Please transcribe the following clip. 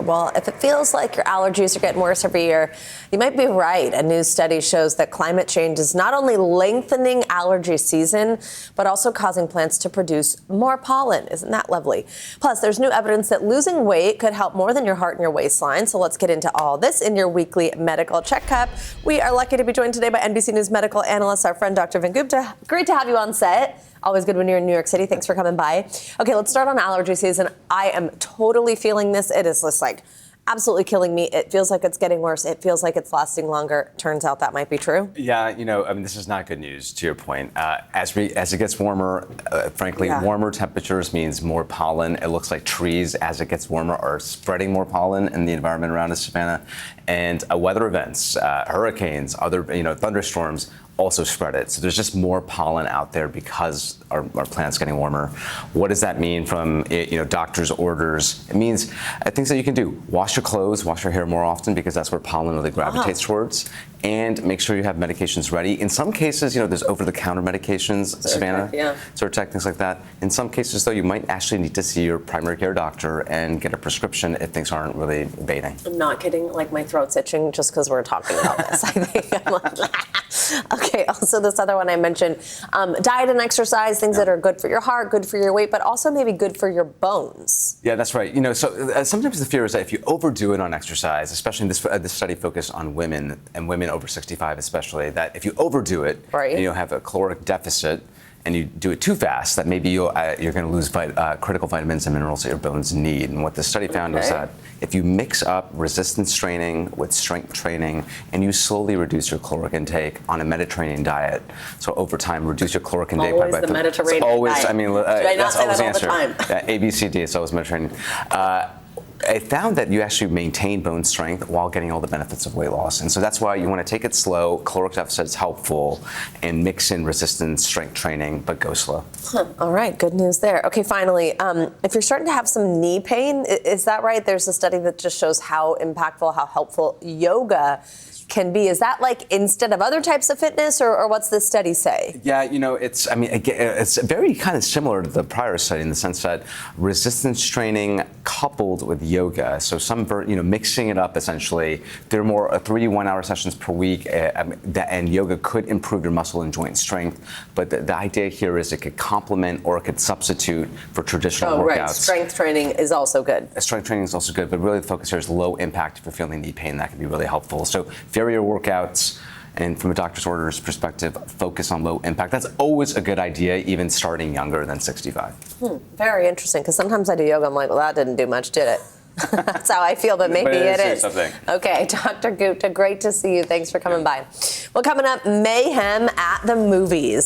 Well, if it feels like your allergies are getting worse every year, you might be right. A new study shows that climate change is not only lengthening allergy season, but also causing plants to produce more pollen. Isn't that lovely? Plus, there's new evidence that losing weight could help more than your heart and your waistline. So let's get into all this in your weekly medical checkup. We are lucky to be joined today by NBC News medical analyst, our friend Dr. Vin Gupta. Great to have you on set. Always good when you're in New York City. Thanks for coming by. Okay, let's start on allergy season. I am totally feeling this. It is just like absolutely killing me. It feels like it's getting worse. It feels like it's lasting longer. Turns out that might be true. Yeah, this is not good news, to your point. As it gets warmer, frankly, warmer temperatures means more pollen. It looks like trees, as it gets warmer, are spreading more pollen in the environment around us, Savannah. And weather events, hurricanes, other, thunderstorms, also spread it. So there's just more pollen out there because our plant's getting warmer. What does that mean from doctor's orders? It means things that you can do. Wash your clothes, wash your hair more often because that's where pollen really gravitates towards. And make sure you have medications ready. In some cases, there's over-the-counter medications, Savannah, Zyrtec, things like that. In some cases, though, you might actually need to see your primary care doctor and get a prescription if things aren't really abating. I'm not kidding. Like, my throat's itching just because we're talking about this. I think I'm like, okay. Also, this other one I mentioned, diet and exercise, things that are good for your heart, good for your weight, but also maybe good for your bones. Yeah, that's right. So sometimes the fear is that if you overdo it on exercise, especially this study focused on women and women over 65 especially, that if you overdo it and you have a caloric deficit and you do it too fast, that maybe you're going to lose critical vitamins and minerals that your bones need. And what the study found was that if you mix up resistance training with strength training and you slowly reduce your caloric intake on a Mediterranean diet, so over time reduce your caloric intake always by the Mediterranean diet. I mean, that's always the answer. A, B, C, D, it's always Mediterranean. I found that you actually maintain bone strength while getting all the benefits of weight loss. And so that's why you want to take it slow. Caloric deficit is helpful, and mix in resistance strength training, but go slow. All right, good news there. Okay, finally, if you're starting to have some knee pain, is that right? There's a study that just shows how impactful, how helpful yoga can be. Is that like instead of other types of fitness, or what's the study say? Yeah, it's very kind of similar to the prior study in the sense that resistance training coupled with yoga, so mixing it up essentially. There are more 3 1-hour sessions per week, and yoga could improve your muscle and joint strength. But the idea here is it could complement or it could substitute for traditional workouts. Right. Strength training is also good. Strength training is also good, but really the focus here is low impact. If you're feeling knee pain, that can be really helpful. So vary your workouts, and from a doctor's orders perspective, focus on low impact. That's always a good idea, even starting younger than 65. Very interesting, because sometimes I do yoga, I'm like, well, that didn't do much, did it? That's how I feel, but maybe it is. Okay, Dr. Gupta, great to see you. Thanks for coming by. Well, coming up, mayhem at the movies.